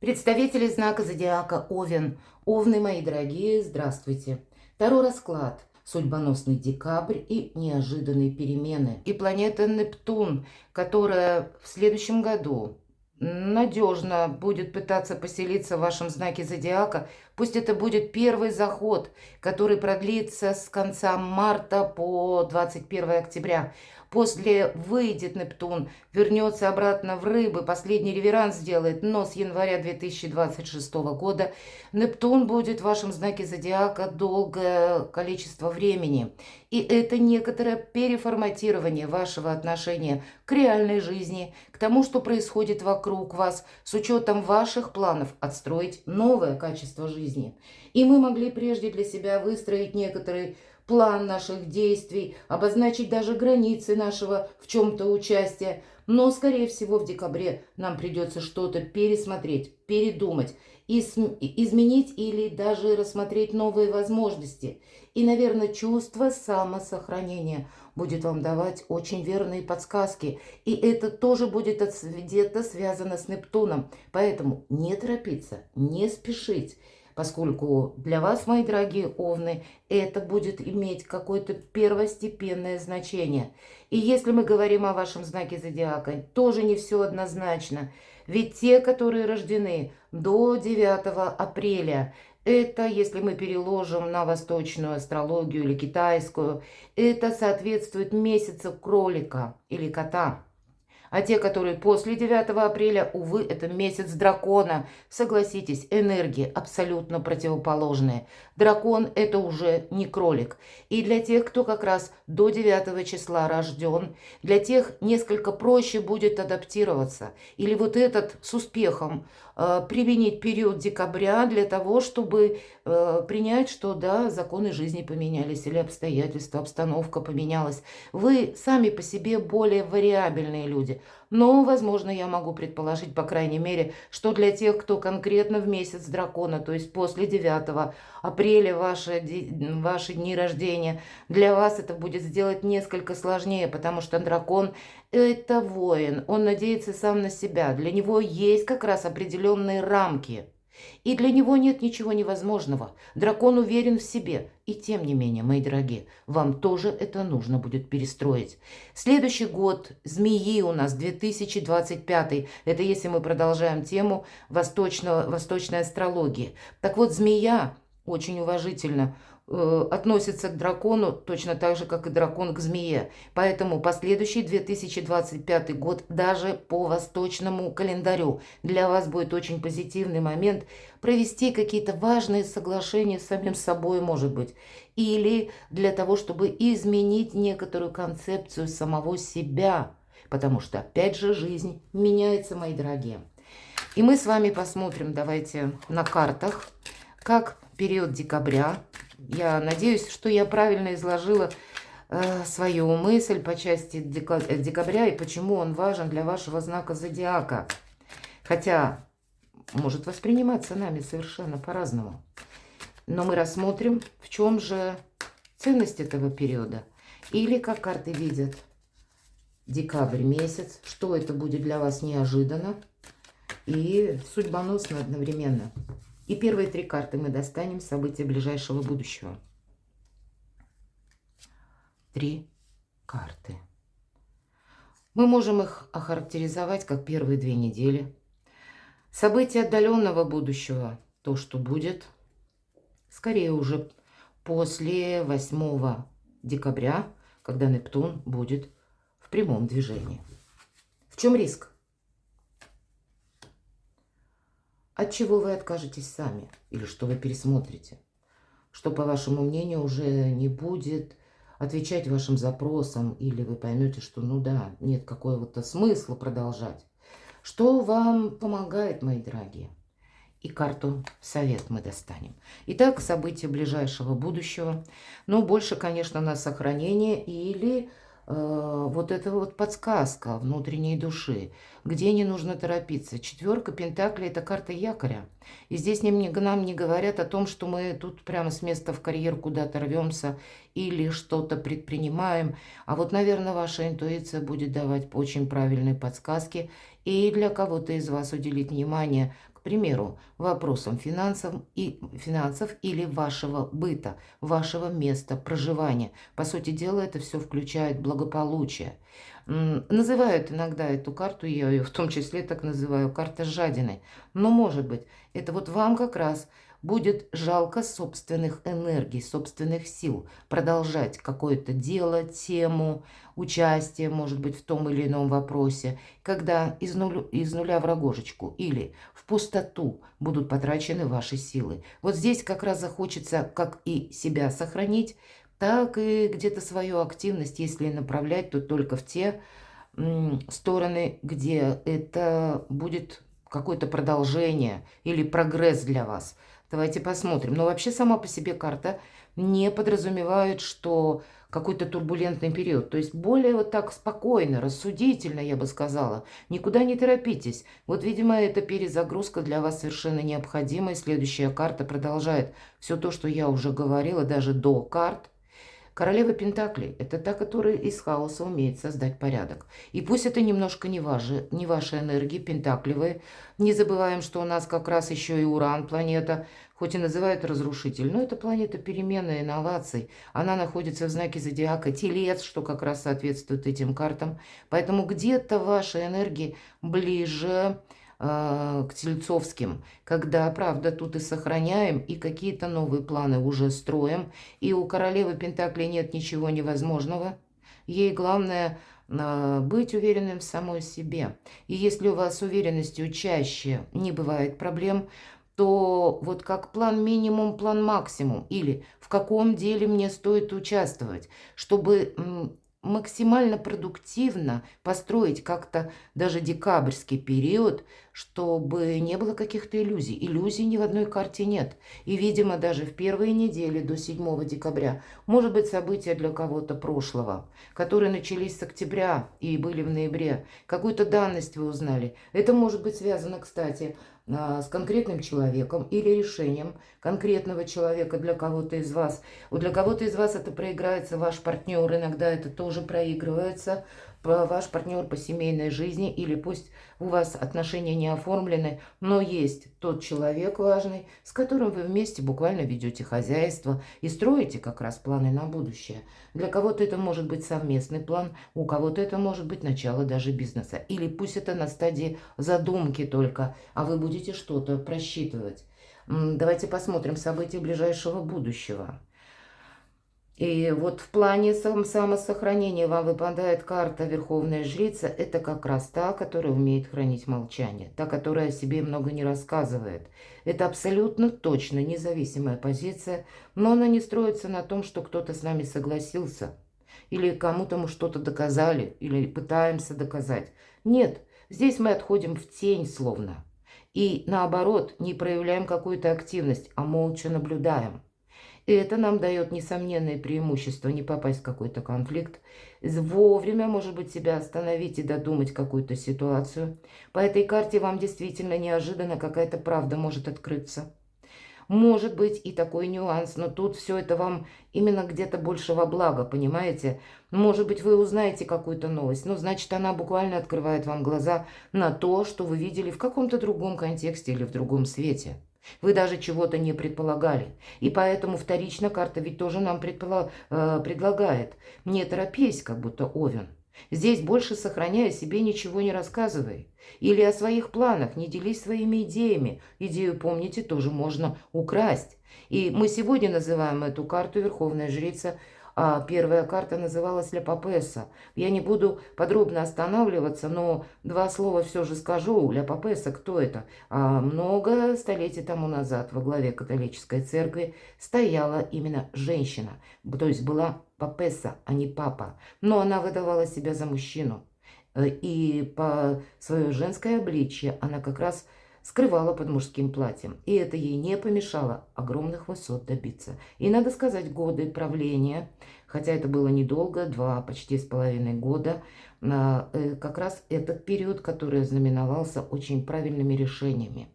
Представители знака зодиака Овен. Овны, мои дорогие, здравствуйте. Таро расклад. Судьбоносный декабрь и неожиданные перемены. И планета Нептун, которая в следующем году надежно будет пытаться поселиться в вашем знаке зодиака. Пусть это будет первый заход, который продлится с конца марта по 21 октября. После выйдет Нептун, вернется обратно в Рыбы, последний реверанс сделает, но с января 2026 года Нептун будет в вашем знаке зодиака долгое количество времени. И это некоторое переформатирование вашего отношения к реальной жизни, к тому, что происходит вокруг вас, с учетом ваших планов отстроить новое качество жизни. И мы могли прежде для себя выстроить некоторый план наших действий, обозначить даже границы нашего в чем-то участия. Но, скорее всего, в декабре нам придется что-то пересмотреть, передумать, изменить или даже рассмотреть новые возможности. И, наверное, чувство самосохранения будет вам давать очень верные подсказки. И это тоже будет где-то связано с Нептуном. Поэтому не торопиться, не спешить. Поскольку для вас, мои дорогие овны, это будет иметь какое-то первостепенное значение. И если мы говорим о вашем знаке зодиака, тоже не все однозначно. Ведь те, которые рождены до 9 апреля, это, если мы переложим на восточную астрологию или китайскую, это соответствует месяцу кролика или кота. А те, которые после 9 апреля, увы, это месяц дракона. Согласитесь, энергии абсолютно противоположные. Дракон – это уже не кролик. И для тех, кто как раз до 9 числа рожден, для тех несколько проще будет адаптироваться. Или вот этот с успехом применить период декабря для того, чтобы принять, что да, законы жизни поменялись или обстоятельства, обстановка поменялась. Вы сами по себе более вариабельные люди. Но, возможно, я могу предположить, по крайней мере, что для тех, кто конкретно в месяц дракона, то есть после 9 апреля ваши дни рождения, для вас это будет сделать несколько сложнее, потому что дракон – это воин, он надеется сам на себя, для него есть как раз определенные рамки. И для него нет ничего невозможного. Дракон уверен в себе. И тем не менее, мои дорогие, вам тоже это нужно будет перестроить. Следующий год змеи у нас 2025. Это если мы продолжаем тему восточной астрологии. Так вот, змея очень уважительно относится к дракону точно так же, как и дракон к змее. Поэтому последующий 2025 год даже по восточному календарю для вас будет очень позитивный момент провести какие-то важные соглашения с самим собой, может быть, или для того, чтобы изменить некоторую концепцию самого себя, потому что, опять же, жизнь меняется, мои дорогие. И мы с вами посмотрим, давайте, на картах, как период декабря. Я надеюсь, что я правильно изложила свою мысль по части декабря и почему он важен для вашего знака зодиака. Хотя может восприниматься нами совершенно по-разному. Но мы рассмотрим, в чем же ценность этого периода. Или, как карты видят, декабрь месяц, что это будет для вас неожиданно и судьбоносно одновременно. И первые три карты мы достанем, события ближайшего будущего. Три карты. Мы можем их охарактеризовать как первые 2 недели. События отдаленного будущего, то, что будет, скорее уже после 8 декабря, когда Нептун будет в прямом движении. В чем риск? От чего вы откажетесь сами? Или что вы пересмотрите? Что, по вашему мнению, уже не будет отвечать вашим запросам? Или вы поймете, что, ну да, нет какого-то смысла продолжать? Что вам помогает, мои дорогие? И карту совет мы достанем. Итак, события ближайшего будущего. Но больше, конечно, на сохранение или вот эта вот подсказка внутренней души, где не нужно торопиться. 4 пентаклей – это карта якоря. И здесь нам не говорят о том, что мы тут прямо с места в карьер куда-то рвемся или что-то предпринимаем. А вот, наверное, ваша интуиция будет давать очень правильные подсказки. И для кого-то из вас уделить внимание к примеру, вопросам финансов или вашего быта, вашего места проживания. По сути дела, это все включает благополучие. Называют иногда эту карту, я ее в том числе так называю, карта жадины. Но, может быть, это вот вам как раз будет жалко собственных энергий, собственных сил продолжать какое-то дело, тему, участие, может быть, в том или ином вопросе, когда из нуля в рогожечку или в пустоту будут потрачены ваши силы. Вот здесь как раз захочется как и себя сохранить, так и где-то свою активность, если направлять, то только в те стороны, где это будет какое-то продолжение или прогресс для вас. Давайте посмотрим. Но вообще сама по себе карта не подразумевает, что какой-то турбулентный период. То есть более вот так спокойно, рассудительно, я бы сказала. Никуда не торопитесь. Вот, видимо, эта перезагрузка для вас совершенно необходима. И следующая карта продолжает все то, что я уже говорила, даже до карт. Королева Пентаклей – это та, которая из хаоса умеет создать порядок. И пусть это немножко не ваши энергии, пентаклевые. Не забываем, что у нас как раз еще и Уран, планета, хоть и называют разрушитель, но это планета перемены, инноваций. Она находится в знаке зодиака Телец, что как раз соответствует этим картам. Поэтому где-то ваши энергии ближе к тельцовским, когда, правда, тут и сохраняем, и какие-то новые планы уже строим, и у королевы Пентаклей нет ничего невозможного. Ей главное быть уверенным в самой себе. И если у вас с уверенностью чаще не бывает проблем, то вот как план минимум, план максимум, или в каком деле мне стоит участвовать, чтобы максимально продуктивно построить как-то даже декабрьский период, чтобы не было каких-то иллюзий. Иллюзий ни в одной карте нет. И, видимо, даже в первые недели до 7 декабря может быть события для кого-то прошлого, которые начались с октября и были в ноябре. Какую-то данность вы узнали. Это может быть связано, кстати, с конкретным человеком или решением конкретного человека для кого-то из вас. Для кого-то из вас это проиграется ваш партнер, иногда это тоже проигрывается, ваш партнер по семейной жизни, или пусть у вас отношения не оформлены, но есть тот человек важный, с которым вы вместе буквально ведете хозяйство и строите как раз планы на будущее. Для кого-то это может быть совместный план, у кого-то это может быть начало даже бизнеса. Или пусть это на стадии задумки только, а вы будете что-то просчитывать. Давайте посмотрим события ближайшего будущего. И вот в плане самосохранения вам выпадает карта Верховная Жрица. Это как раз та, которая умеет хранить молчание. Та, которая о себе много не рассказывает. Это абсолютно точно независимая позиция, но она не строится на том, что кто-то с нами согласился. Или кому-то мы что-то доказали, или пытаемся доказать. Нет, здесь мы отходим в тень словно. И наоборот, не проявляем какую-то активность, а молча наблюдаем. И это нам дает несомненное преимущество не попасть в какой-то конфликт, вовремя, может быть, себя остановить и додумать какую-то ситуацию. По этой карте вам действительно неожиданно какая-то правда может открыться. Может быть и такой нюанс, но тут все это вам именно где-то больше во благо, понимаете? Может быть, вы узнаете какую-то новость, но значит, она буквально открывает вам глаза на то, что вы видели в каком-то другом контексте или в другом свете. Вы даже чего-то не предполагали. И поэтому вторично карта ведь тоже нам предлагает. Не торопись, как будто Овен. Здесь больше сохраняя себе ничего не рассказывай. Или о своих планах не делись своими идеями. Идею, помните, тоже можно украсть. И мы сегодня называем эту карту Верховная Жрица, а первая карта называлась Ля Папесса. Я не буду подробно останавливаться, но два слова все же скажу. Ля Папесса, кто это? Много столетий тому назад во главе католической церкви стояла именно женщина. То есть была Папесса, а не папа. Но она выдавала себя за мужчину. И по свое женское обличье она как раз скрывала под мужским платьем. И это ей не помешало огромных высот добиться. И надо сказать, годы правления, хотя это было недолго, почти 2,5 года, как раз этот период, который знаменовался очень правильными решениями,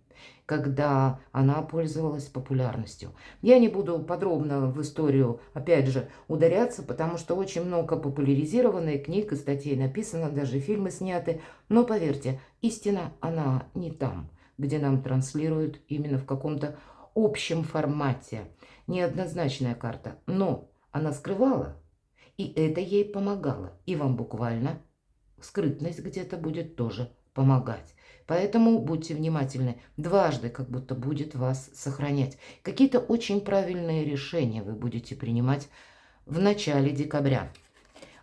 когда она пользовалась популярностью. Я не буду подробно в историю, опять же, ударяться, потому что очень много популяризированных книг и статей написано, даже фильмы сняты. Но поверьте, истина, она не там. где нам транслируют именно в каком-то общем формате. Неоднозначная карта, но она скрывала, и это ей помогало. И вам буквально скрытность где-то будет тоже помогать. Поэтому будьте внимательны. Дважды как будто будет вас сохранять. Какие-то очень правильные решения вы будете принимать в начале декабря.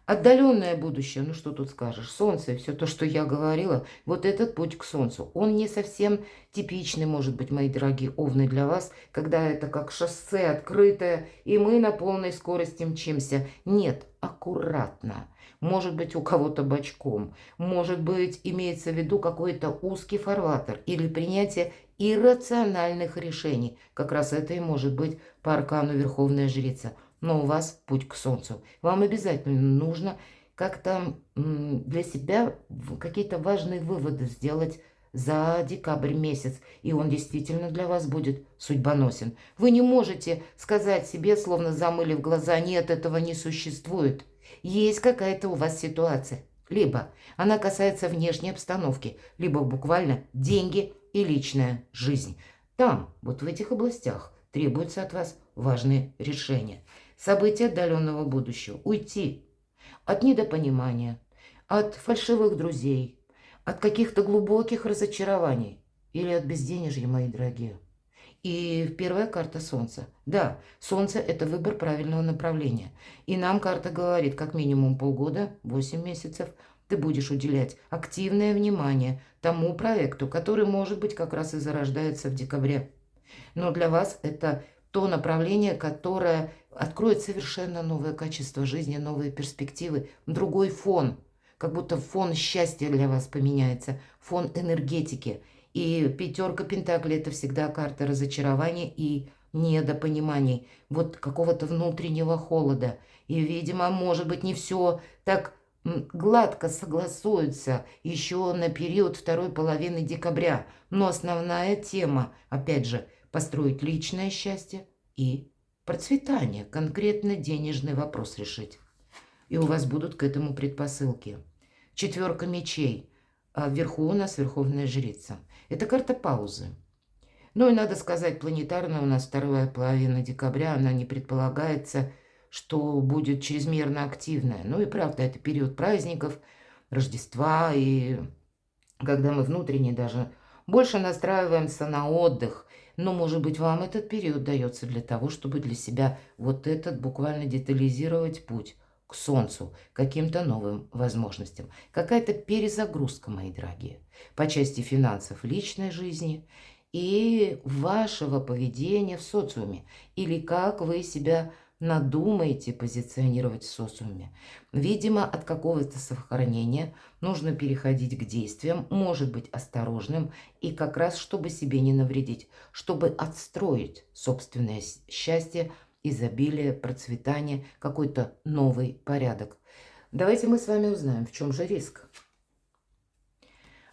Отдаленное будущее, ну что тут скажешь, Солнце и все то, что я говорила, вот этот путь к Солнцу, он не совсем типичный, может быть, мои дорогие овны, для вас, когда это как шоссе открытое, и мы на полной скорости мчимся. Нет, аккуратно. Может быть, у кого-то бочком, может быть, имеется в виду какой-то узкий фарватер или принятие иррациональных решений. Как раз это и может быть по аркану Верховная Жрица. Но у вас путь к Солнцу. Вам обязательно нужно как-то для себя какие-то важные выводы сделать за декабрь месяц. И он действительно для вас будет судьбоносен. Вы не можете сказать себе, словно замылив глаза, нет, этого не существует. Есть какая-то у вас ситуация. Либо она касается внешней обстановки, либо буквально деньги и личная жизнь. Там, вот в этих областях, требуются от вас важные решения. События отдаленного будущего. Уйти от недопонимания, от фальшивых друзей, от каких-то глубоких разочарований или от безденежья, мои дорогие. И первая карта Солнца. Да, Солнце – это выбор правильного направления. И нам карта говорит, как минимум полгода, 8 месяцев, ты будешь уделять активное внимание тому проекту, который, может быть, как раз и зарождается в декабре. Но для вас это то направление, которое откроет совершенно новое качество жизни, новые перспективы, другой фон. Как будто фон счастья для вас поменяется, фон энергетики. И пятерка пентаклей – это всегда карта разочарования и недопониманий, вот какого-то внутреннего холода. И, видимо, может быть, не все так гладко согласуется еще на период второй половины декабря. Но основная тема, опять же, построить личное счастье и процветание, конкретно денежный вопрос решить. И у вас будут к этому предпосылки. Четверка мечей. А вверху у нас Верховная Жрица. Это карта паузы. Ну и надо сказать, планетарная у нас вторая половина декабря, она не предполагается, что будет чрезмерно активная. Ну и правда, это период праздников, Рождества, и когда мы внутренне даже больше настраиваемся на отдых. Но, может быть, вам этот период дается для того, чтобы для себя вот этот буквально детализировать путь к Солнцу, каким-то новым возможностям. Какая-то перезагрузка, мои дорогие, по части финансов личной жизни и вашего поведения в социуме. Или как вы себя надумаете позиционировать в социуме. Видимо, от какого-то сохранения нужно переходить к действиям, может быть осторожным, и как раз чтобы себе не навредить, чтобы отстроить собственное счастье, изобилие, процветание, какой-то новый порядок. Давайте мы с вами узнаем, в чем же риск.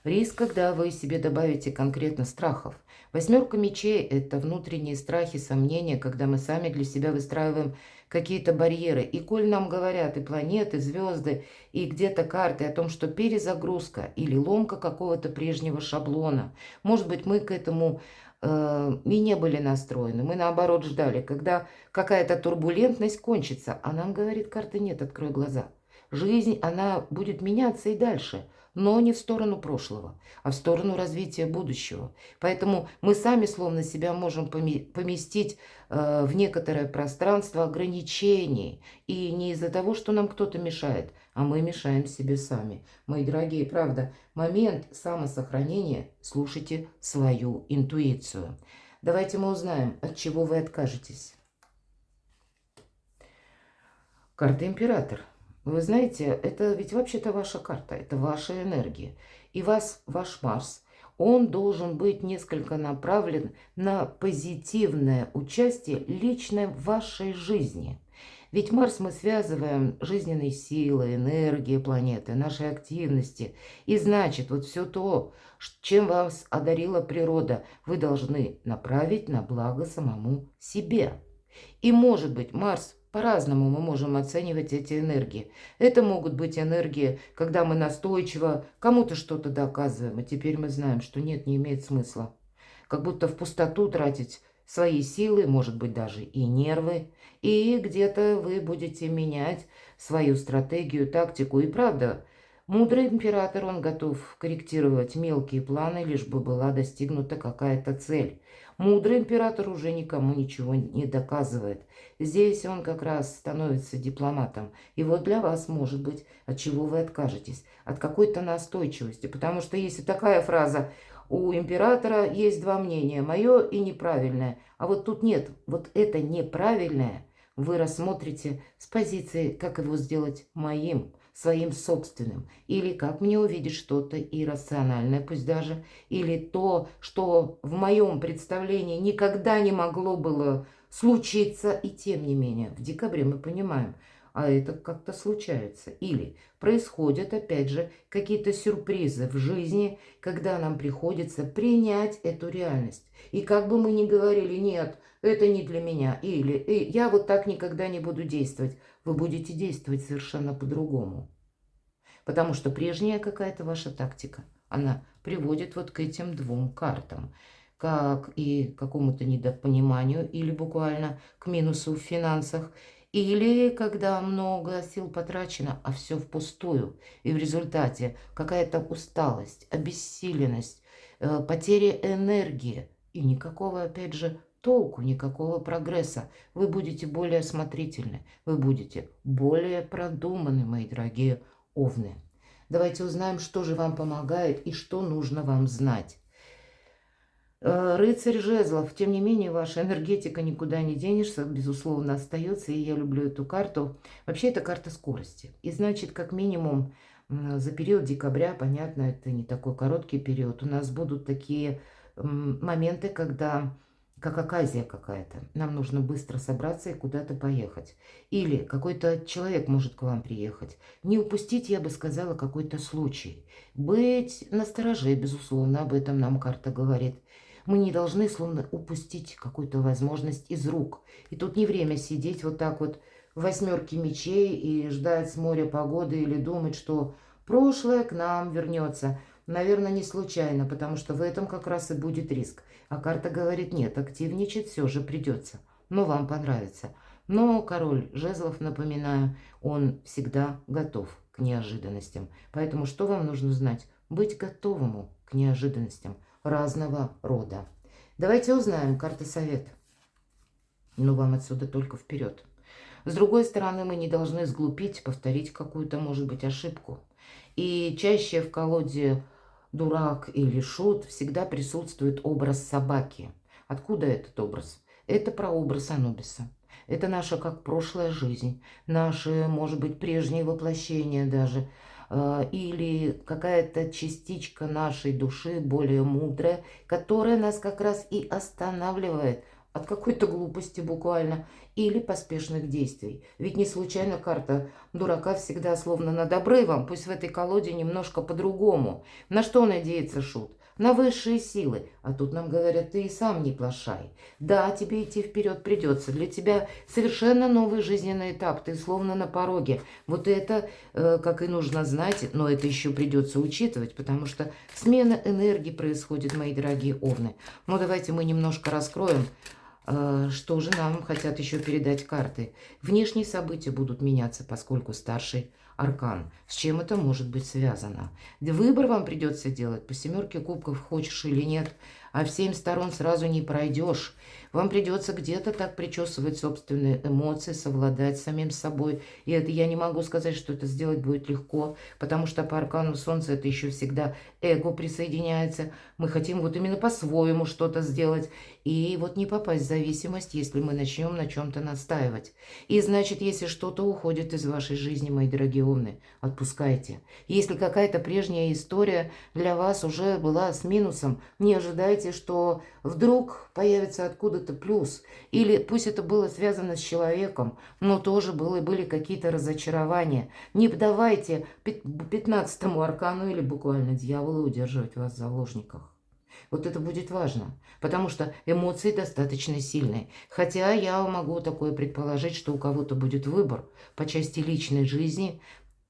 Риск, когда вы себе добавите конкретно страхов. Восьмерка мечей – это внутренние страхи, сомнения, когда мы сами для себя выстраиваем какие-то барьеры. И коль нам говорят и планеты, звезды, и где-то карты о том, что перезагрузка или ломка какого-то прежнего шаблона, может быть, мы к этому и не были настроены. Мы, наоборот, ждали, когда какая-то турбулентность кончится. А нам говорит карта «нет, открой глаза». Жизнь, она будет меняться и дальше, но не в сторону прошлого, а в сторону развития будущего. Поэтому мы сами словно себя можем поместить в некоторое пространство ограничений. И не из-за того, что нам кто-то мешает, а мы мешаем себе сами. Мои дорогие, правда, момент самосохранения, слушайте свою интуицию. Давайте мы узнаем, от чего вы откажетесь. Карта Император. Вы знаете, это ведь вообще-то ваша карта, это ваша энергия. И ваш Марс, он должен быть несколько направлен на позитивное участие лично в вашей жизни. Ведь Марс мы связываем жизненной силой, энергией планеты, нашей активности. И значит, вот все то, чем вас одарила природа, вы должны направить на благо самому себе. И может быть, Марс по-разному мы можем оценивать эти энергии. Это могут быть энергии, когда мы настойчиво кому-то что-то доказываем, а теперь мы знаем, что нет, не имеет смысла. Как будто в пустоту тратить свои силы, может быть, даже и нервы. И где-то вы будете менять свою стратегию, тактику. И правда, мудрый император, он готов корректировать мелкие планы, лишь бы была достигнута какая-то цель. Мудрый император уже никому ничего не доказывает. Здесь он как раз становится дипломатом. И вот для вас, может быть, от чего вы откажетесь? От какой-то настойчивости. Потому что если такая фраза: у императора есть два мнения, мое и неправильное. А вот тут нет, вот это неправильное вы рассмотрите с позиции, как его сделать моим, своим собственным. Или как мне увидеть что-то иррациональное, пусть даже, или то, что в моем представлении никогда не могло было случиться, и тем не менее, в декабре мы понимаем, а это как-то случается. Или происходят, опять же, какие-то сюрпризы в жизни, когда нам приходится принять эту реальность. И как бы мы ни говорили: нет, это не для меня, или я вот так никогда не буду действовать, вы будете действовать совершенно по-другому. Потому что прежняя какая-то ваша тактика, она приводит вот к этим двум картам. Как и к какому-то недопониманию, или буквально к минусу в финансах, или когда много сил потрачено, а все впустую. И в результате какая-то усталость, обессиленность, потеря энергии. И никакого, опять же, толку, никакого прогресса. Вы будете более осмотрительны, вы будете более продуманы, мои дорогие овны. Давайте узнаем, что же вам помогает и что нужно вам знать. Рыцарь жезлов. Тем не менее, ваша энергетика никуда не денешься, безусловно, остается, и я люблю эту карту. Вообще, это карта скорости. И значит, как минимум, за период декабря, понятно, это не такой короткий период, у нас будут такие моменты, когда как оказия какая-то. Нам нужно быстро собраться и куда-то поехать. Или какой-то человек может к вам приехать. Не упустить, я бы сказала, какой-то случай. Быть настороже, безусловно, об этом нам карта говорит. Мы не должны словно упустить какую-то возможность из рук. И тут не время сидеть вот так вот в восьмерке мечей и ждать с моря погоды или думать, что прошлое к нам вернется. Наверное, не случайно, потому что в этом как раз и будет риск. А карта говорит: нет, активничать все же придется. Но вам понравится. Но король жезлов, напоминаю, он всегда готов к неожиданностям. Поэтому что вам нужно знать? Быть готовому к неожиданностям разного рода. Давайте узнаем карты совет. Но вам отсюда только вперед. С другой стороны, мы не должны сглупить, повторить какую-то, может быть, ошибку. И чаще в колоде дурак или шут всегда присутствует образ собаки. Откуда этот образ? Это прообраз Анубиса. Это наша как прошлая жизнь, наши, может быть, прежние воплощения даже, или какая-то частичка нашей души, более мудрая, которая нас как раз и останавливает от какой-то глупости буквально, или поспешных действий. Ведь не случайно карта дурака всегда словно над обрывом, пусть в этой колоде немножко по-другому. На что надеется шут? На высшие силы. А тут нам говорят: ты и сам не плашай. Да, тебе идти вперед придется. Для тебя совершенно новый жизненный этап. Ты словно на пороге. Вот это, как и нужно знать, но это еще придется учитывать, потому что смена энергии происходит, мои дорогие овны. Но давайте мы немножко раскроем, что же нам хотят еще передать карты. Внешние события будут меняться, поскольку старший аркан. С чем это может быть связано? Выбор вам придется делать по семерке кубков, хочешь или нет. А в 7 сторон сразу не пройдешь. Вам придется где-то так причесывать собственные эмоции, совладать с самим собой. И это я не могу сказать, что это сделать будет легко, потому что по аркану Солнца это еще всегда эго присоединяется. Мы хотим вот именно по-своему что-то сделать. И вот не попасть в зависимость, если мы начнем на чем-то настаивать. И значит, если что-то уходит из вашей жизни, мои дорогие умные, отпускайте. Если какая-то прежняя история для вас уже была с минусом, не ожидайте, что вдруг появится откуда-то плюс. Или пусть это было связано с человеком, но тоже были какие-то разочарования. Не давайте 15-му аркану или буквально дьяволу удерживать вас в заложниках. Вот это будет важно, потому что эмоции достаточно сильные. Хотя я могу такое предположить, что у кого-то будет выбор по части личной жизни,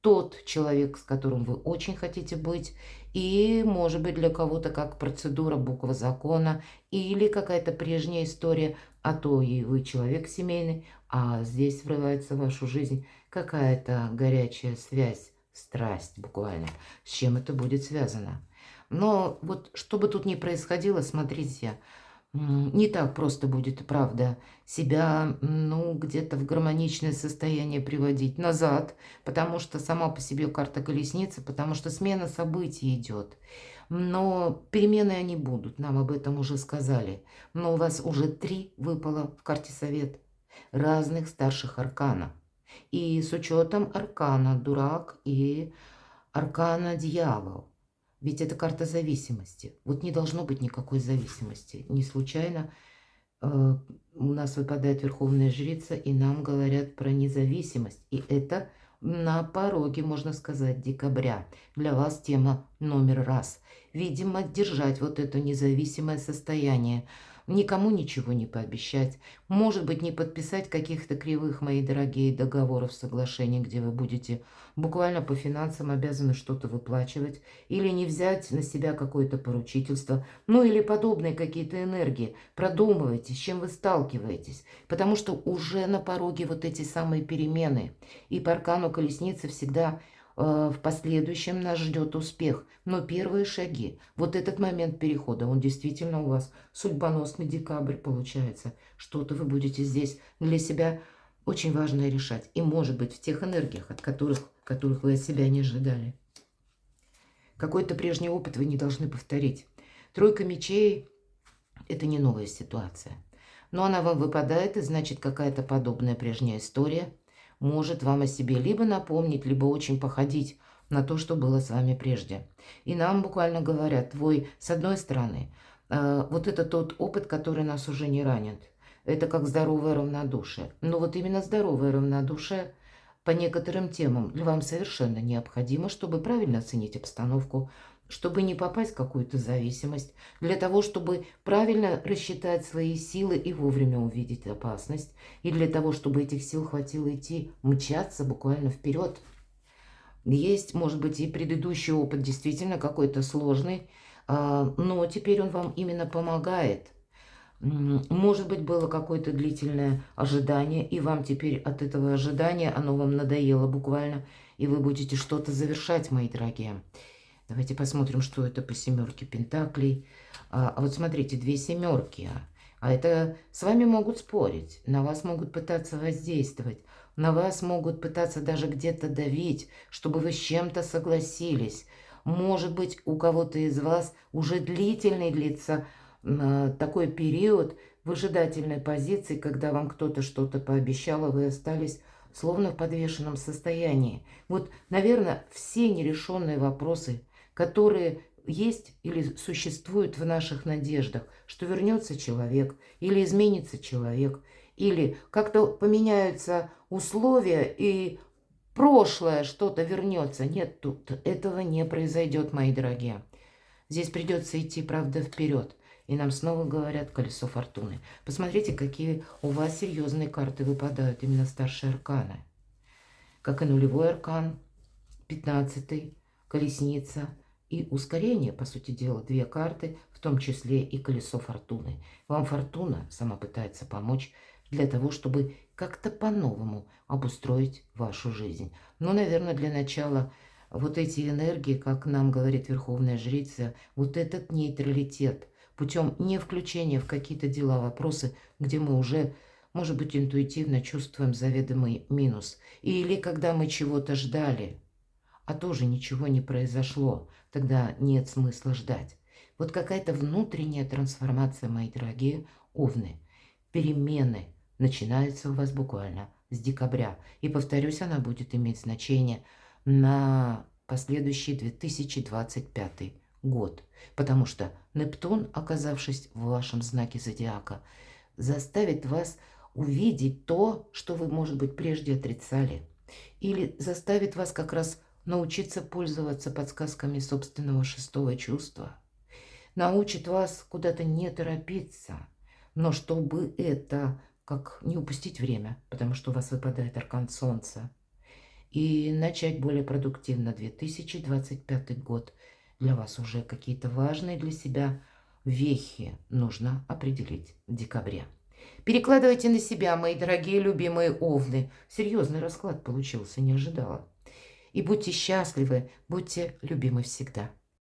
тот человек, с которым вы очень хотите быть, и, может быть, для кого-то как процедура, буква закона, или какая-то прежняя история, а то и вы человек семейный, а здесь врывается в вашу жизнь какая-то горячая связь, страсть буквально. С чем это будет связано? Но вот что бы тут ни происходило, смотрите, не так просто будет, правда, себя, ну, где-то в гармоничное состояние приводить назад, потому что сама по себе карта колесницы, потому что смена событий идет. Но перемены они будут, нам об этом уже сказали. Но у вас уже 3 выпало в карте совет разных старших аркана. И с учетом аркана дурак и аркана дьявол. Ведь это карта зависимости. Вот не должно быть никакой зависимости. Не случайно у нас выпадает Верховная Жрица, и нам говорят про независимость. И это на пороге, можно сказать, декабря. Для вас тема номер раз. Видимо, держать вот это независимое состояние. Никому ничего не пообещать. Может быть, не подписать каких-то кривых, мои дорогие, договоров, соглашений, где вы будете буквально по финансам обязаны что-то выплачивать. Или не взять на себя какое-то поручительство. Ну или подобные какие-то энергии. Продумывайте, с чем вы сталкиваетесь. Потому что уже на пороге вот эти самые перемены. И по аркану колесницы всегда в последующем нас ждет успех. Но первые шаги, вот этот момент перехода, он действительно у вас судьбоносный декабрь получается. Что-то вы будете здесь для себя очень важное решать. И может быть в тех энергиях, от которых вы от себя не ожидали. Какой-то прежний опыт вы не должны повторить. Тройка мечей – это не новая ситуация. Но она вам выпадает, и значит какая-то подобная прежняя история может вам о себе либо напомнить, либо очень походить на то, что было с вами прежде. И нам буквально говорят, с одной стороны, вот это тот опыт, который нас уже не ранит. Это как здоровое равнодушие. Но вот именно здоровое равнодушие по некоторым темам вам совершенно необходимо, чтобы правильно оценить обстановку, чтобы не попасть в какую-то зависимость, для того, чтобы правильно рассчитать свои силы и вовремя увидеть опасность, и для того, чтобы этих сил хватило идти, мчаться буквально вперед. Есть, может быть, и предыдущий опыт действительно какой-то сложный, но теперь он вам именно помогает. Может быть, было какое-то длительное ожидание, и вам теперь от этого ожидания оно вам надоело буквально, и вы будете что-то завершать, мои дорогие. Давайте посмотрим, что это по семерке пентаклей. А вот смотрите, 2 семерки. А это с вами могут спорить, на вас могут пытаться воздействовать, на вас могут пытаться даже где-то давить, чтобы вы с чем-то согласились. Может быть, у кого-то из вас уже длительный длится такой период выжидательной позиции, когда вам кто-то что-то пообещал, а вы остались словно в подвешенном состоянии. Вот, наверное, все нерешенные вопросы, которые есть или существуют в наших надеждах, что вернется человек, или изменится человек, или как-то поменяются условия, и прошлое что-то вернется. Нет, тут этого не произойдет, мои дорогие. Здесь придется идти, правда, вперед. И нам снова говорят колесо фортуны. Посмотрите, какие у вас серьезные карты выпадают, именно старшие арканы. Как и нулевой аркан, 15-й, колесница и ускорение, по сути дела, 2 карты, в том числе и колесо фортуны. Вам фортуна сама пытается помочь для того, чтобы как-то по-новому обустроить вашу жизнь. Но, наверное, для начала вот эти энергии, как нам говорит Верховная Жрица, вот этот нейтралитет, путем не включения в какие-то дела, вопросы, где мы уже, может быть, интуитивно чувствуем заведомый минус. Или когда мы чего-то ждали, а тоже ничего не произошло, тогда нет смысла ждать. Вот какая-то внутренняя трансформация, мои дорогие овны. Перемены начинаются у вас буквально с декабря. И, повторюсь, она будет иметь значение на последующий 2025 год. Потому что Нептун, оказавшись в вашем знаке зодиака, заставит вас увидеть то, что вы, может быть, прежде отрицали. Или заставит вас как раз научиться пользоваться подсказками собственного 6-го чувства. научит вас куда-то не торопиться, но чтобы это, как не упустить время, потому что у вас выпадает аркан Солнца, и начать более продуктивно 2025 год. Для вас уже какие-то важные для себя вехи нужно определить в декабре. Перекладывайте на себя, мои дорогие любимые овны. Серьезный расклад получился, не ожидала. И будьте счастливы, будьте любимы всегда.